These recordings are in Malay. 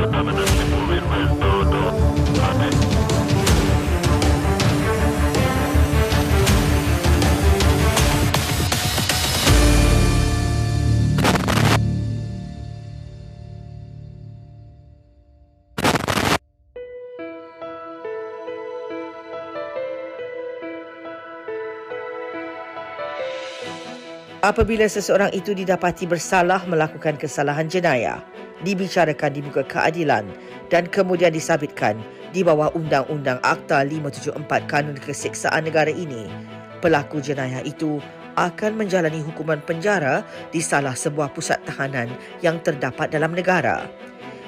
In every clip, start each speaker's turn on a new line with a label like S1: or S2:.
S1: Apabila seseorang itu didapati bersalah melakukan kesalahan jenayah, dibicarakan di muka keadilan dan kemudian disabitkan di bawah Undang-Undang Akta 574 Kanun Keseksaan Negara ini, pelaku jenayah itu akan menjalani hukuman penjara di salah sebuah pusat tahanan yang terdapat dalam negara.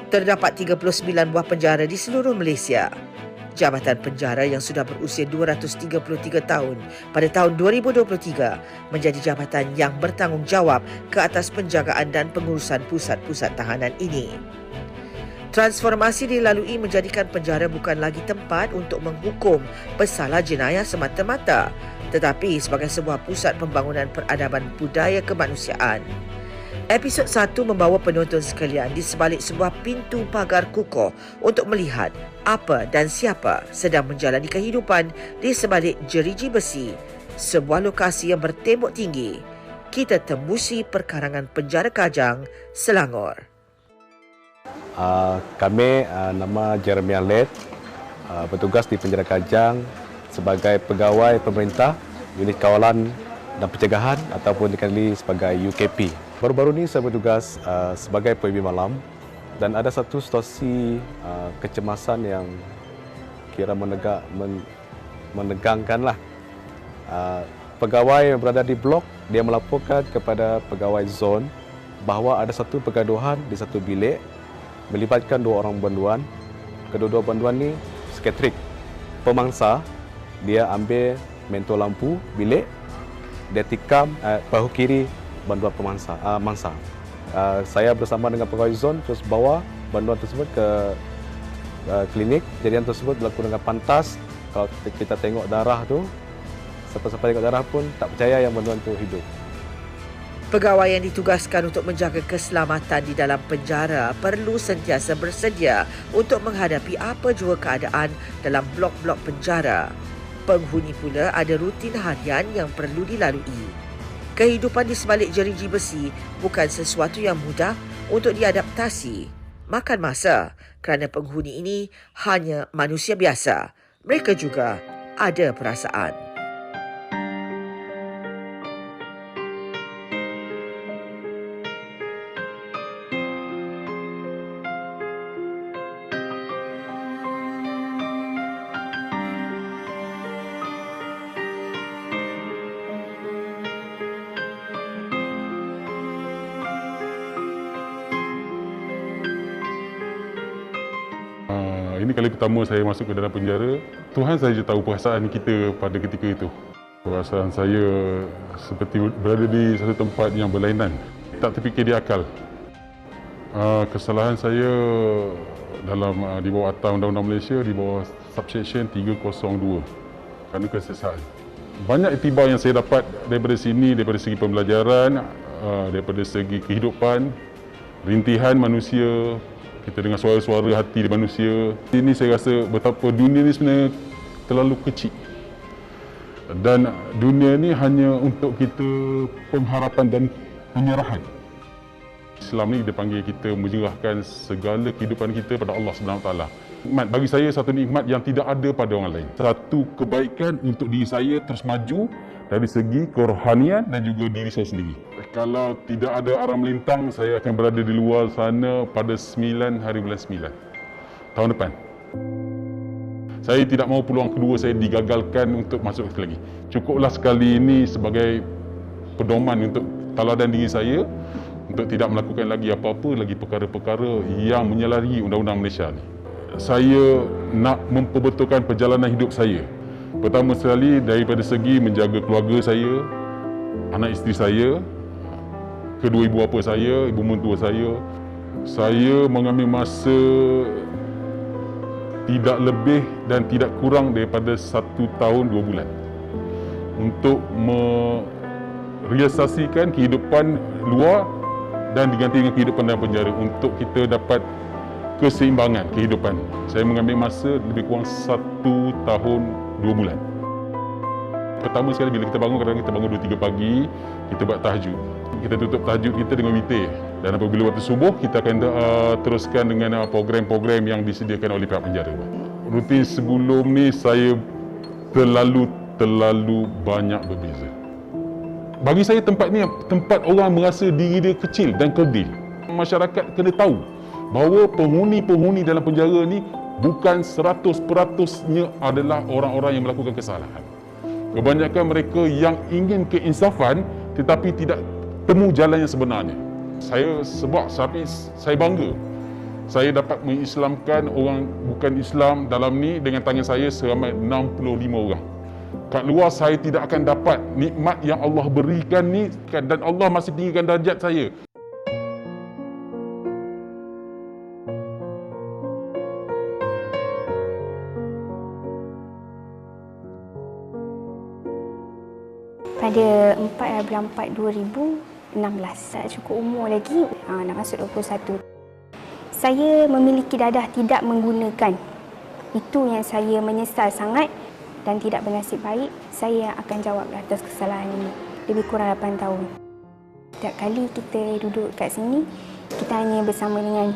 S1: Terdapat 39 buah penjara di seluruh Malaysia. Jabatan penjara yang sudah berusia 233 tahun pada tahun 2023 menjadi jabatan yang bertanggungjawab ke atas penjagaan dan pengurusan pusat-pusat tahanan ini. Transformasi dilalui menjadikan penjara bukan lagi tempat untuk menghukum pesalah jenayah semata-mata, tetapi sebagai sebuah pusat pembangunan peradaban budaya kemanusiaan. Episod 1 membawa penonton sekalian di sebalik sebuah pintu pagar kukuh untuk melihat apa dan siapa sedang menjalani kehidupan di sebalik jeriji besi, sebuah lokasi yang bertembok tinggi. Kita tembusi perkarangan Penjara Kajang, Selangor.
S2: Kami nama Jeremy Led, bertugas di Penjara Kajang sebagai pegawai pemerintah, unit kawalan dan pencegahan ataupun dikenali sebagai UKP. Baru-baru ini saya bertugas sebagai PB malam dan ada satu situasi kecemasan yang kira menegangkanlah. Pegawai yang berada di blok, dia melaporkan kepada pegawai zon bahawa ada satu pergaduhan di satu bilik melibatkan dua orang banduan. Kedua-dua banduan ni sketrik. Pemangsa, dia ambil mentol lampu bilik, dia tikam bahu kiri banduan mangsa. Saya bersama dengan pegawai zon terus bawa banduan tersebut ke klinik. Kejadian tersebut berlaku dengan pantas. Kalau kita tengok darah tu, siapa-siapa tengok darah pun tak percaya yang banduan tu hidup.
S1: Pegawai yang ditugaskan untuk menjaga keselamatan di dalam penjara perlu sentiasa bersedia untuk menghadapi apa jua keadaan dalam blok-blok penjara. Penghuni pula ada rutin harian yang perlu dilalui. Kehidupan di sebalik jeriji besi bukan sesuatu yang mudah untuk diadaptasi. Makan masa kerana penghuni ini hanya manusia biasa. Mereka juga ada perasaan.
S3: Ini kali pertama saya masuk ke dalam penjara. Tuhan sahaja tahu perasaan kita pada ketika itu. Perasaan saya seperti berada di satu tempat yang berlainan. Tak terfikir di akal. Kesalahan saya di bawah Akta Undang-Undang Malaysia, di bawah Subsection 302. Kerana kesesaan. Banyak iktibar yang saya dapat daripada sini, daripada segi pembelajaran, daripada segi kehidupan, rintihan manusia, kita dengar suara-suara hati di manusia. Ini saya rasa betapa dunia ini sebenarnya terlalu kecil. Dan dunia ini hanya untuk kita pengharapan dan penyerahan. Islam ni dia panggil kita menyerahkan segala kehidupan kita pada Allah SWT. Nikmat bagi saya satu nikmat yang tidak ada pada orang lain. Satu kebaikan untuk diri saya terus maju dari segi kerohanian dan juga diri saya sendiri. Kalau tidak ada arah melintang, saya akan berada di luar sana pada 9 hari bulan 9 tahun depan. Saya tidak mahu peluang kedua saya digagalkan untuk masuk lagi. Cukuplah sekali ini sebagai pedoman untuk teladan diri saya untuk tidak melakukan lagi apa-apa lagi perkara-perkara yang menyalahi undang-undang Malaysia ni. Saya nak memperbetulkan perjalanan hidup saya. Pertama sekali daripada segi menjaga keluarga saya, anak isteri saya, kedua ibu bapa saya, ibu mentua saya. Saya mengambil masa tidak lebih dan tidak kurang daripada 1 tahun 2 bulan untuk merealisasikan kehidupan luar dan diganti dengan kehidupan dalam penjara untuk kita dapat keseimbangan kehidupan. Saya mengambil masa lebih kurang 1 tahun 2 bulan. Pertama sekali bila kita bangun, kadang-kadang kita bangun 2-3 pagi, kita buat tahajud. Kita tutup tahajud kita dengan witir. Dan apabila waktu subuh, kita akan teruskan dengan program-program yang disediakan oleh pihak penjara. Rutin sebelum ni saya terlalu banyak berbeza. Bagi saya tempat ni tempat orang merasa diri dia kecil dan kerdil. Masyarakat kena tahu bahawa penghuni-penghuni dalam penjara ni bukan 100%-nya adalah orang-orang yang melakukan kesalahan. Kebanyakan mereka yang ingin keinsafan tetapi tidak temu jalan yang sebenarnya. Saya bangga. Saya dapat mengislamkan orang bukan Islam dalam ni dengan tangan saya seramai 65 orang. Kat luar saya tidak akan dapat nikmat yang Allah berikan ni, dan Allah masih tinggikan darjat saya.
S4: Pada 4 bulan 4 2016, tak cukup umur lagi, nak masuk 21. Saya memiliki dadah tidak menggunakan. Itu yang saya menyesal sangat dan tidak bernasib baik. Saya akan jawab atas kesalahan ini. Lebih kurang 8 tahun. Setiap kali kita duduk kat sini, kita hanya bersama dengan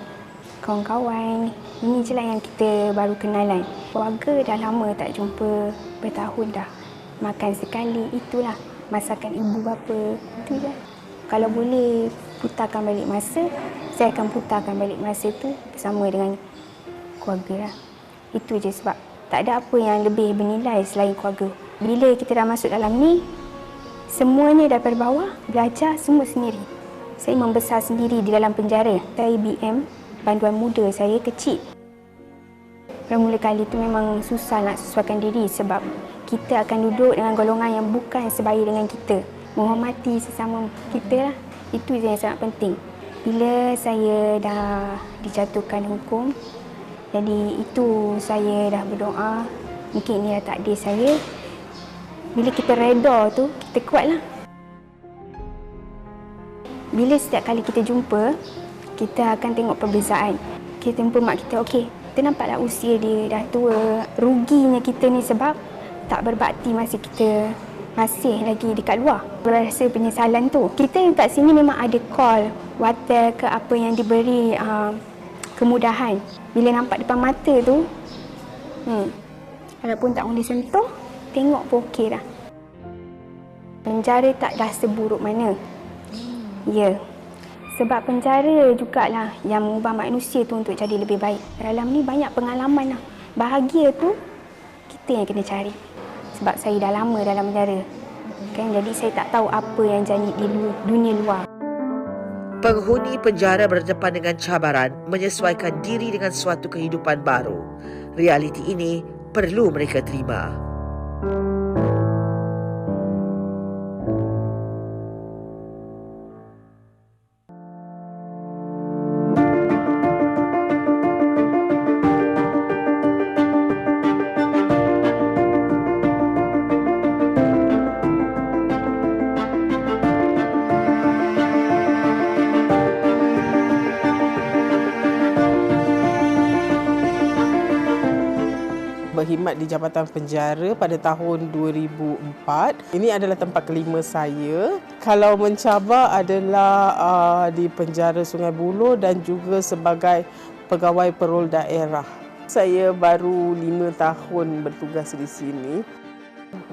S4: kawan-kawan. Ini je lah yang kita baru kenalan. Keluarga dah lama tak jumpa, bertahun dah. Makan sekali, itulah masakan ibu bapa. Itu je. Kalau boleh putarkan balik masa, saya akan putarkan balik masa tu bersama dengan keluarga lah. Itu je, sebab tak ada apa yang lebih bernilai selain keluarga. Bila kita dah masuk dalam ni, semuanya daripada bawah, belajar semua sendiri. Saya membesar sendiri di dalam penjara. Saya BM, banduan muda, saya kecil. Mula kali tu memang susah nak sesuaikan diri sebab kita akan duduk dengan golongan yang bukan sebaya dengan kita. Menghormati sesama kita lah. Itu yang sangat penting. Bila saya dah dijatuhkan hukum, jadi itu saya dah berdoa, mungkin ini dah takdir saya. Bila kita reda tu, kita kuatlah. Bila setiap kali kita jumpa, kita akan tengok perbezaan. Kita jumpa mak kita, okey, kita nampaklah usia dia dah tua. Ruginya kita ni sebab tak berbakti masa kita masih lagi dekat luar. Berasa penyesalan tu. Kita yang kat sini memang ada call, water ke apa yang diberi kemudahan. Bila nampak depan mata tu, walaupun tak boleh sentuh, tengok pun okey dah. Penjara taklah seburuk mana. Ya. Sebab penjara jugalah yang mengubah manusia tu untuk jadi lebih baik. Dalam ni banyak pengalaman lah. Bahagia tu, kita yang kena cari. Sebab saya dah lama dalam penjara. Jadi saya tak tahu apa yang jadi di dunia luar.
S1: Penghuni penjara berdepan dengan cabaran menyesuaikan diri dengan suatu kehidupan baru. Realiti ini perlu mereka terima.
S5: Berkhidmat di Jabatan Penjara pada tahun 2004. Ini adalah tempat kelima saya. Kalau mencabar adalah di Penjara Sungai Buloh dan juga sebagai pegawai parol daerah. Saya baru 5 tahun bertugas di sini.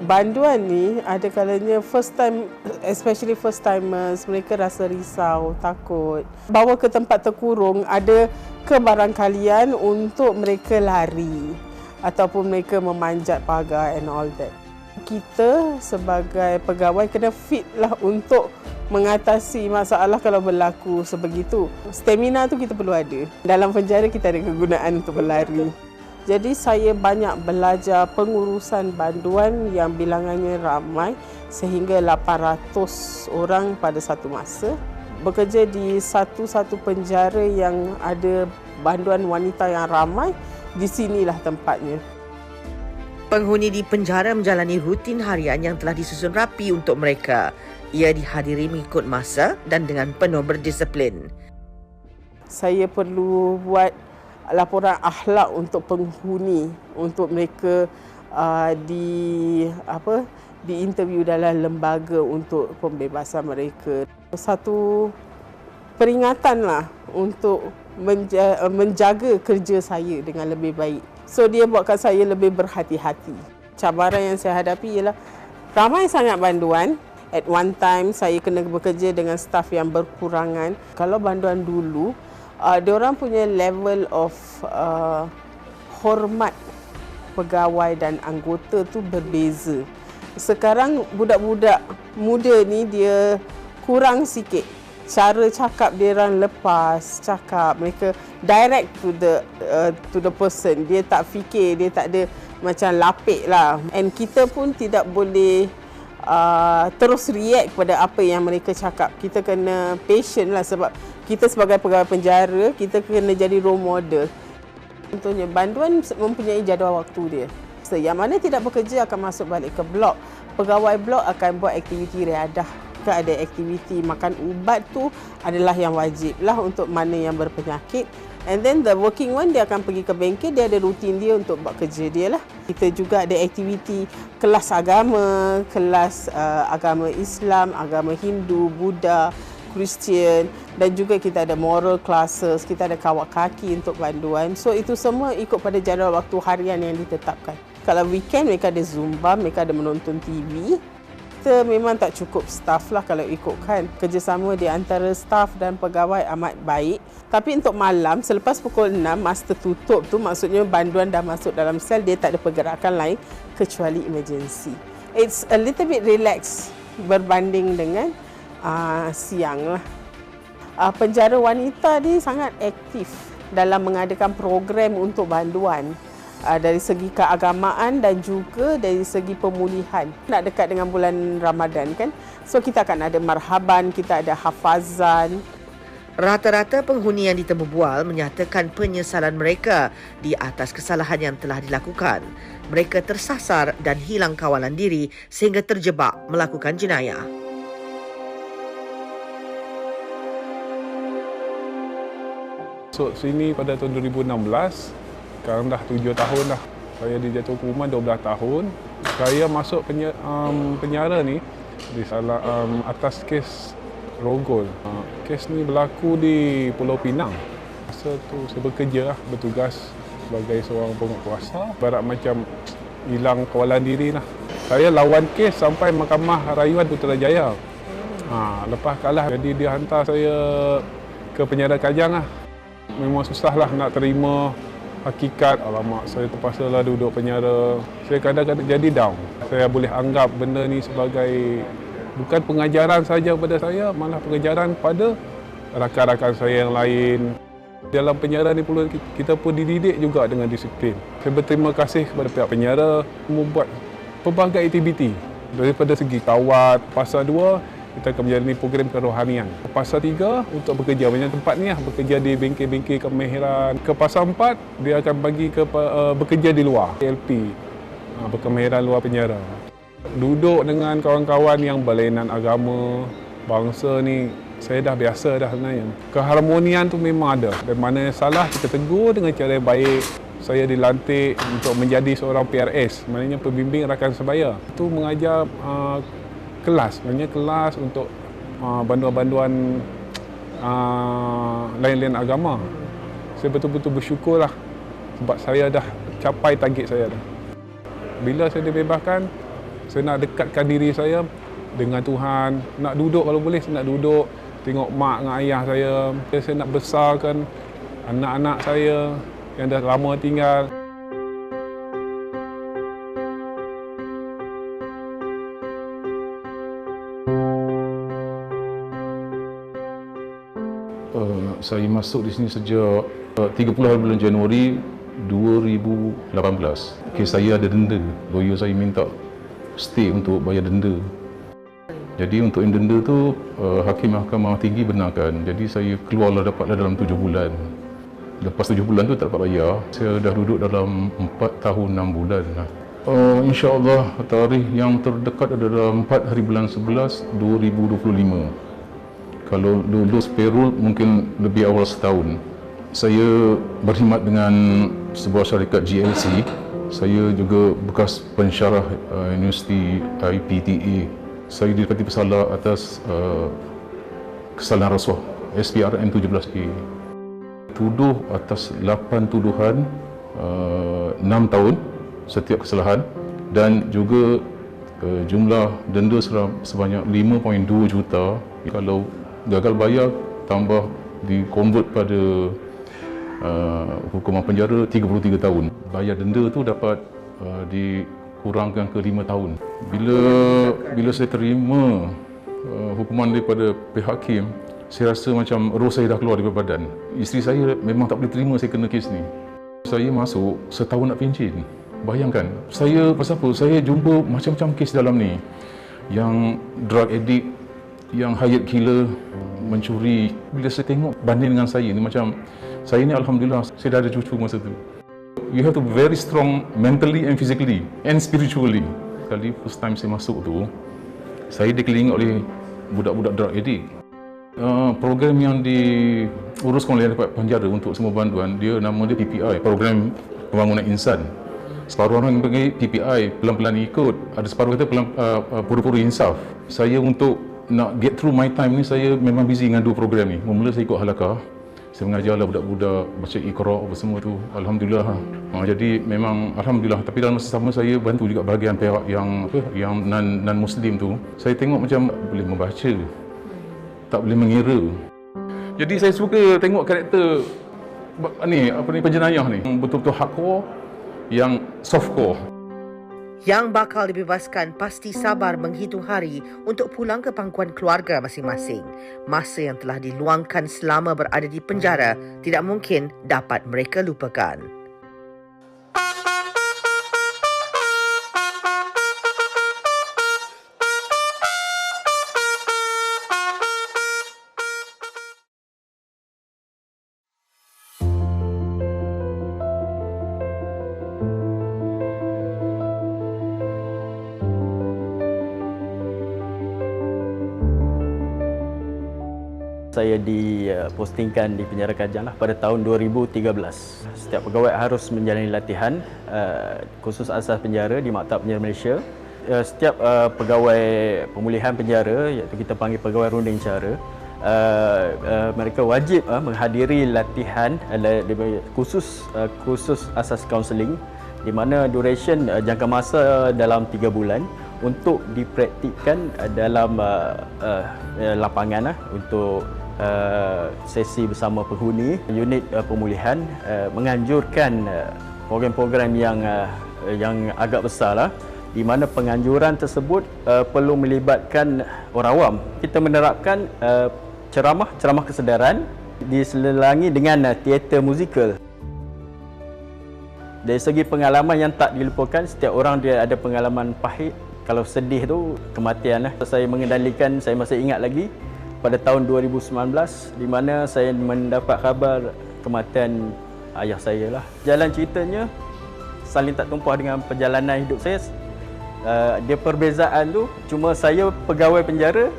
S5: Banduan ni ada kalanya first time, especially first timers, mereka rasa risau, takut. Bawa ke tempat terkurung, ada kebarangkalian untuk mereka lari ataupun mereka memanjat pagar and all that. Kita sebagai pegawai kena fit lah untuk mengatasi masalah kalau berlaku sebegitu. Stamina tu kita perlu ada. Dalam penjara kita ada kegunaan untuk berlari. Jadi saya banyak belajar pengurusan banduan yang bilangannya ramai sehingga 800 orang pada satu masa. Bekerja di satu-satu penjara yang ada banduan wanita yang ramai, di sinilah tempatnya.
S1: Penghuni di penjara menjalani rutin harian yang telah disusun rapi untuk mereka. Ia dihadiri mengikut masa dan dengan penuh berdisiplin.
S5: Saya perlu buat laporan akhlak untuk penghuni, untuk mereka diinterview dalam lembaga untuk pembebasan mereka. Satu peringatan lah untuk menjaga kerja saya dengan lebih baik. So dia buatkan saya lebih berhati-hati. Cabaran yang saya hadapi ialah ramai sangat banduan. At one time saya kena bekerja dengan staf yang berkurangan. Kalau banduan dulu, diorang punya level of hormat pegawai dan anggota tu berbeza. Sekarang budak-budak muda ni dia kurang sikit. Cara cakap dia orang lepas cakap, mereka direct to the person. Dia tak fikir, dia tak ada macam lapik lah. And kita pun tidak boleh terus react pada apa yang mereka cakap. Kita kena patient lah, sebab kita sebagai pegawai penjara, kita kena jadi role model. Contohnya, banduan mempunyai jadual waktu dia. So, yang mana tidak bekerja akan masuk balik ke blok. Pegawai blok akan buat aktiviti riadah. Ada aktiviti makan ubat tu adalah yang wajib lah untuk mana yang berpenyakit. And then the working one, dia akan pergi ke bengkel, dia ada rutin dia untuk buat kerja dia lah. Kita juga ada aktiviti kelas agama, kelas agama Islam, agama Hindu, Buddha, Kristian, dan juga kita ada moral classes, kita ada kawat kaki untuk banduan. So itu semua ikut pada jadual waktu harian yang ditetapkan. Kalau weekend mereka ada zumba, mereka ada menonton TV. Kita memang tak cukup staff lah kalau ikutkan. Kerjasama di antara staff dan pegawai amat baik. Tapi untuk malam, selepas pukul 6, masa tutup tu, maksudnya banduan dah masuk dalam sel, dia tak ada pergerakan lain kecuali emergency. It's a little bit relaxed berbanding dengan siang lah. Penjara wanita ni sangat aktif dalam mengadakan program untuk banduan. Dari segi keagamaan dan juga dari segi pemulihan. Nak dekat dengan bulan Ramadan kan, so kita akan ada marhaban, kita ada hafazan.
S1: Rata-rata penghuni yang ditemu bual menyatakan penyesalan mereka di atas kesalahan yang telah dilakukan. Mereka tersasar dan hilang kawalan diri sehingga terjebak melakukan jenayah.
S2: So, sini pada tahun 2016, sekarang dah 7 tahun dah. Saya dijatuh hukuman 12 tahun. Saya masuk penjara ni atas kes rogol. Kes ni berlaku di Pulau Pinang. Masa tu saya bekerja lah, bertugas sebagai seorang penguatkuasa. Barat macam hilang kawalan diri lah. Saya lawan kes sampai Mahkamah Rayuan Putrajaya. Lepas kalah, jadi dia hantar saya ke penjara Kajang lah. Memang susah lah nak terima hakikat. Alamak, saya terpaksa lah duduk penjara. Saya kadang-kadang jadi down. Saya boleh anggap benda ni sebagai bukan pengajaran saja pada saya, malah pengajaran pada rakan-rakan saya yang lain. Dalam penjara ni pun kita pun dididik juga dengan disiplin. Saya berterima kasih kepada pihak penjara membuat pelbagai aktiviti. Daripada segi kawat, fasa 2 kita akan menjalani program kerohanian. Ke Pasar 3 untuk bekerja banyak tempat ni lah, bekerja di bengkel-bengkel kemahiran. Ke Pasar 4 dia akan bagi ke bekerja di luar, LP, berkemahiran luar penjara. Duduk dengan kawan-kawan yang berlainan agama, bangsa ni saya dah biasa dah sebenarnya. Keharmonian tu memang ada. Dan mana yang salah kita tegur dengan cara yang baik. Saya dilantik untuk menjadi seorang PRS, maknanya pembimbing rakan sebaya. Itu mengajar kelas, maknanya kelas untuk banduan-banduan lain-lain agama. Saya betul-betul bersyukurlah sebab saya dah capai target saya dah. Bila saya dibebaskan, saya nak dekatkan diri saya dengan Tuhan. Nak duduk kalau boleh, saya nak duduk tengok mak dengan ayah saya. Saya nak besarkan anak-anak saya yang dah lama tinggal.
S3: Saya masuk di sini sejak 30 hari bulan Januari 2018. Kes saya ada denda. Lawyer saya minta stay untuk bayar denda. Jadi untuk yang denda tu Hakim Mahkamah Tinggi benarkan. Jadi saya keluarlah dapatlah dalam 7 bulan. Lepas 7 bulan tu tak dapat bayar. Saya dah duduk dalam 4 tahun 6 bulan. InsyaAllah tarikh yang terdekat adalah 4 hari bulan 11 2025. Kalau lulus payroll mungkin lebih awal setahun. Saya berkhidmat dengan sebuah syarikat GLC. Saya juga bekas pensyarah Universiti IPTA. Saya didapati bersalah atas kesalahan rasuah SPRM 17A. Tuduh atas 8 tuduhan, 6 tahun setiap kesalahan, dan juga jumlah denda sebanyak 5.2 juta. Kalau gagal bayar, tambah di-convert pada hukuman penjara 33 tahun. Bayar denda tu dapat dikurangkan ke 5 tahun. Bila saya terima hukuman daripada pihak hakim, saya rasa macam roh saya dah keluar daripada badan. Isteri saya memang tak boleh terima saya kena kes ni. Saya masuk setahun nak pencen. Bayangkan, pasal apa? Saya jumpa macam-macam kes dalam ni. Yang drug addict, yang hired killer, mencuri. Bila saya tengok banding dengan saya ni, macam saya ni alhamdulillah saya dah ada cucu masa tu. You have to be very strong mentally and physically and spiritually. Kali first time saya masuk tu, saya dikelilingi oleh budak-budak drug addict. Program yang diuruskan oleh penjara untuk semua bantuan, nama dia PPI, Program Pembangunan Insan. Separuh orang pergi PPI, pelan-pelan ikut. Ada separuh kata pura-pura insaf. Saya untuk nak get through my time ni, saya memang busy dengan 2 program ni. Mula saya ikut halakah. Saya mengajarlah budak-budak baca Iqra apa semua tu. Alhamdulillah. Jadi memang alhamdulillah. Tapi dalam masa sama saya bantu juga bahagian pihak yang non Muslim tu. Saya tengok macam boleh membaca, tak boleh mengira. Jadi saya suka tengok karakter penjenayah ni betul-betul hardcore, yang softcore.
S1: Yang bakal dibebaskan pasti sabar menghitung hari untuk pulang ke pangkuan keluarga masing-masing. Masa yang telah diluangkan selama berada di penjara tidak mungkin dapat mereka lupakan.
S6: Saya dipostingkan di penjara Kajang pada tahun 2013. Setiap pegawai harus menjalani latihan khusus asas penjara di Maktab Penjara Malaysia. Setiap pegawai pemulihan penjara, iaitu kita panggil pegawai runding cara, mereka wajib menghadiri latihan khusus asas kaunseling, di mana duration jangka masa dalam 3 bulan untuk dipraktikkan dalam lapangan untuk sesi bersama penghuni. Unit pemulihan menganjurkan program-program yang agak besarlah, di mana penganjuran tersebut perlu melibatkan orang awam. Kita menerapkan ceramah kesedaran diselangi dengan teater musikal. Dari segi pengalaman yang tak dilupakan, setiap orang dia ada pengalaman pahit. Kalau sedih tu kematian. Saya mengendalikan, saya masih ingat lagi pada tahun 2019, di mana saya mendapat khabar kematian ayah saya lah. Jalan ceritanya saling tak tumpah dengan perjalanan hidup saya. Dia perbezaan tu cuma saya pegawai penjara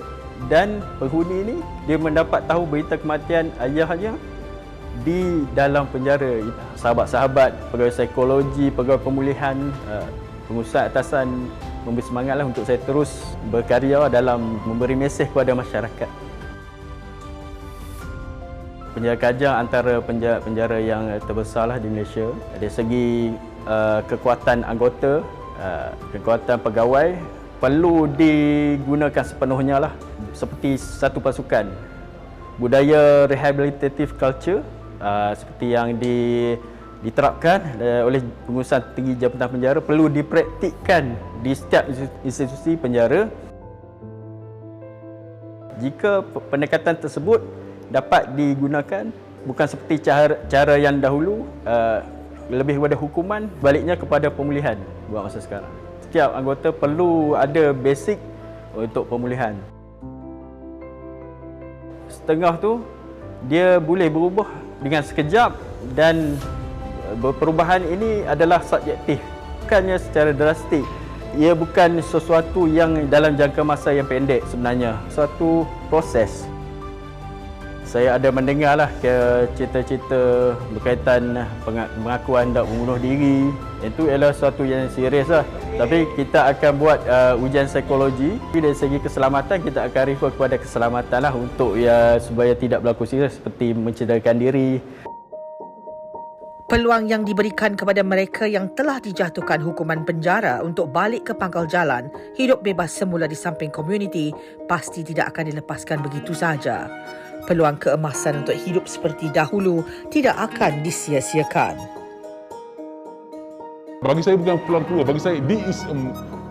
S6: dan penghuni ni dia mendapat tahu berita kematian ayahnya di dalam penjara. Sahabat-sahabat, pegawai psikologi, pegawai pemulihan, pengurusan atasan memberi semangatlah untuk saya terus berkarya dalam memberi mesej kepada masyarakat. Penjara Kajang antara penjara yang terbesarlah di Malaysia. Dari segi kekuatan anggota, kekuatan pegawai perlu digunakan sepenuhnya lah, seperti satu pasukan. Budaya rehabilitative culture seperti yang diterapkan oleh pengurusan tinggi jabatan penjara perlu dipraktikkan di setiap institusi penjara. Jika pendekatan tersebut dapat digunakan, bukan seperti cara yang dahulu lebih kepada hukuman, baliknya kepada pemulihan buat masa sekarang. Setiap anggota perlu ada basic untuk pemulihan. Setengah tu dia boleh berubah dengan sekejap, dan perubahan ini adalah subjektif, bukannya secara drastik. Ia bukan sesuatu yang dalam jangka masa yang pendek sebenarnya, suatu proses. Saya ada mendengarlah ke cerita-cerita berkaitan pengakuan hendak membunuh diri. Itu ialah sesuatu yang serius lah. Tapi kita akan buat ujian psikologi. Dari segi keselamatan, kita akan refer kepada keselamatan lah untuk supaya tidak berlaku serius seperti mencederakan diri.
S1: Peluang yang diberikan kepada mereka yang telah dijatuhkan hukuman penjara untuk balik ke pangkal jalan, hidup bebas semula di samping komuniti, pasti tidak akan dilepaskan begitu sahaja. Peluang keemasan untuk hidup seperti dahulu tidak akan disia-siakan.
S3: Bagi saya bukan peluang keluar, bagi saya this is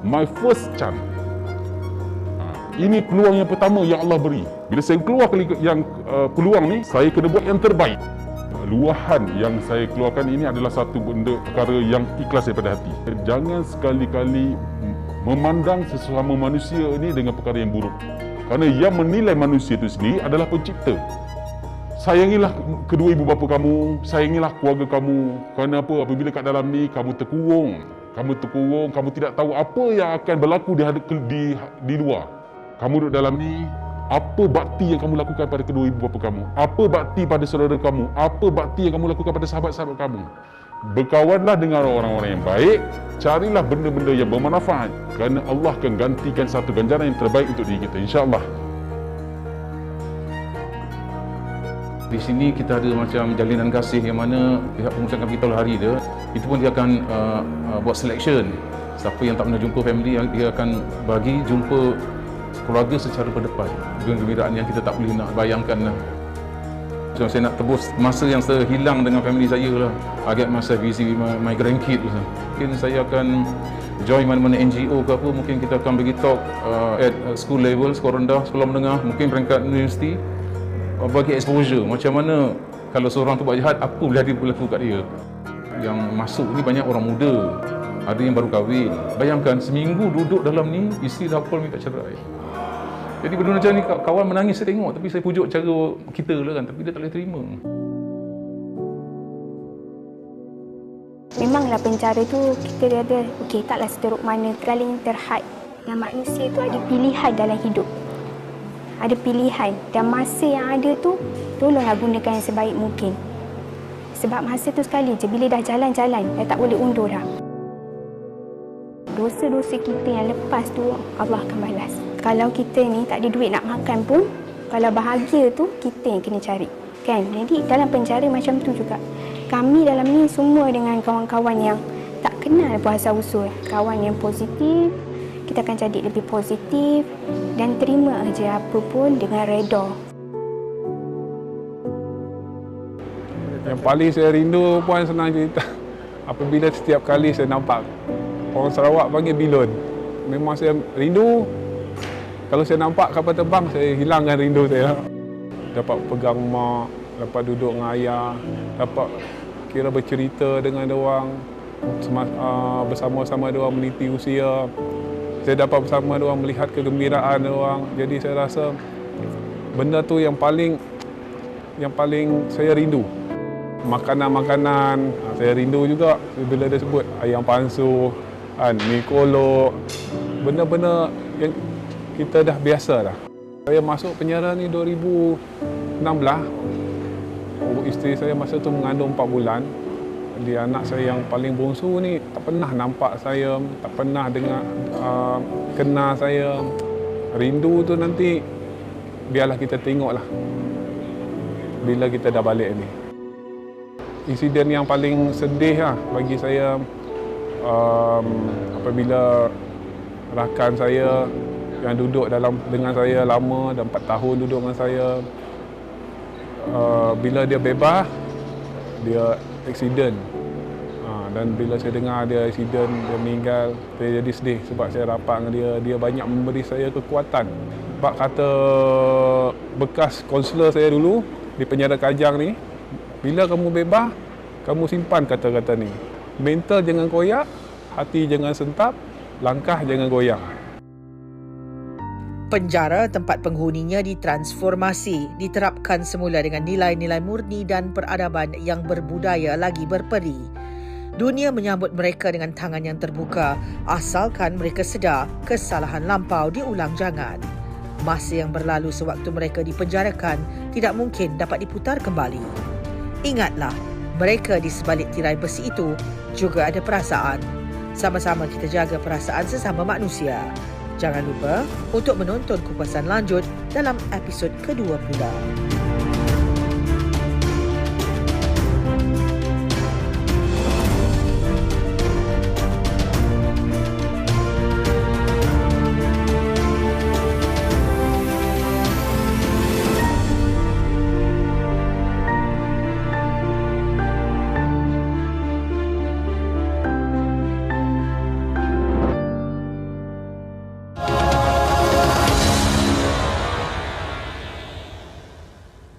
S3: my first chance. Ini peluang yang pertama yang Allah beri. Bila saya keluar peluang ni, saya kena buat yang terbaik. Luahan yang saya keluarkan ini adalah satu perkara yang ikhlas daripada hati. Jangan sekali-kali memandang sesama manusia ini dengan perkara yang buruk. Kerana yang menilai manusia itu sendiri adalah pencipta. Sayangilah kedua ibu bapa kamu, sayangilah keluarga kamu. Kerana apa? Apabila kat dalam ni kamu terkurung, kamu tidak tahu apa yang akan berlaku di luar. Kamu duduk dalam ni, apa bakti yang kamu lakukan pada kedua ibu bapa kamu? Apa bakti pada saudara kamu? Apa bakti yang kamu lakukan pada sahabat-sahabat kamu? Berkawanlah dengan orang-orang yang baik, carilah benda-benda yang bermanfaat, kerana Allah akan gantikan satu ganjaran yang terbaik untuk diri kita, insya-Allah.
S7: Di sini kita ada macam jalinan kasih yang mana pihak pengurusan kapital hari dia, itu pun dia akan buat selection. Siapa yang tak pernah jumpa family, dia akan bagi jumpa keluarga secara berdepan. Dengan gembiraan yang kita tak boleh nak bayangkan lah. So, saya nak tebus masa yang saya hilang dengan family saya lah. I get myself busy with my grandkids. Mungkin saya akan join mana-mana NGO ke apa. Mungkin kita akan bagi talk at school level, sekolah rendah, sekolah menengah, mungkin peringkat universiti. Bagi exposure, macam mana kalau seorang tu buat jahat, apa boleh berlaku kat dia. Yang masuk ni banyak orang muda, ada yang baru kahwin. Bayangkan seminggu duduk dalam ni, isteri dah call minta cerai. Jadi benda macam ni kawan menangis saya tengok, tapi saya pujuk cara kita lah kan, tapi dia tak boleh terima.
S4: Memanglah penjara tu kita ada, okey taklah seteruk mana, paling terhad. Dan manusia tu ada pilihan dalam hidup. Ada pilihan dan masa yang ada tu, tolonglah gunakan yang sebaik mungkin. Sebab masa tu sekali je, bila dah jalan-jalan, dah tak boleh undur dah. Dosa-dosa kita yang lepas tu, Allah akan balas. Kalau kita ni tak ada duit nak makan pun, kalau bahagia tu, kita yang kena cari. Kan? Jadi dalam penjara macam tu juga. Kami dalam ni semua dengan kawan-kawan yang tak kenal puasa usul. Kawan yang positif, kita akan jadi lebih positif dan terima aja apa pun dengan redha.
S8: Yang paling saya rindu Puan, senang cerita, apabila setiap kali saya nampak orang Sarawak panggil bilon, memang saya rindu. Kalau saya nampak kapal terbang, saya hilangkan rindu saya. Dapat pegang mak, dapat duduk dengan ayah, dapat kira bercerita dengan diorang, bersama-sama diorang meniti usia. Saya dapat bersama diorang melihat kegembiraan diorang. Jadi saya rasa benda tu yang paling saya rindu. Makanan-makanan, saya rindu juga bila dia sebut ayam pansu, mi kolok, benda-benda yang kita dah biasa dah. Saya masuk penjara ni 2016. Isteri saya masa tu mengandung 4 bulan. Dia anak saya yang paling bongsu ni tak pernah nampak saya, tak pernah dengar kenal saya. Rindu tu nanti biarlah kita tengoklah bila kita dah balik ni. Insiden yang paling sedih lah bagi saya apabila rakan saya yang duduk dengan saya lama, dah 4 tahun duduk dengan saya, bila dia bebas, dia aksiden. Dan bila saya dengar dia aksiden, dia meninggal, saya jadi sedih sebab saya rapat dengan dia. Dia banyak memberi saya kekuatan. Sebab kata bekas kaunselor saya dulu di penjara Kajang ni, bila kamu bebas, kamu simpan kata-kata ni. Mental jangan koyak, hati jangan sentap, langkah jangan goyang.
S1: Penjara tempat penghuninya ditransformasi, diterapkan semula dengan nilai-nilai murni dan peradaban yang berbudaya lagi berperi. Dunia menyambut mereka dengan tangan yang terbuka, asalkan mereka sedar kesalahan lampau diulang jangan. Masa yang berlalu sewaktu mereka dipenjarakan tidak mungkin dapat diputar kembali. Ingatlah, mereka di sebalik tirai besi itu juga ada perasaan. Sama-sama kita jaga perasaan sesama manusia. Jangan lupa untuk menonton kupasan lanjut dalam episod kedua pula.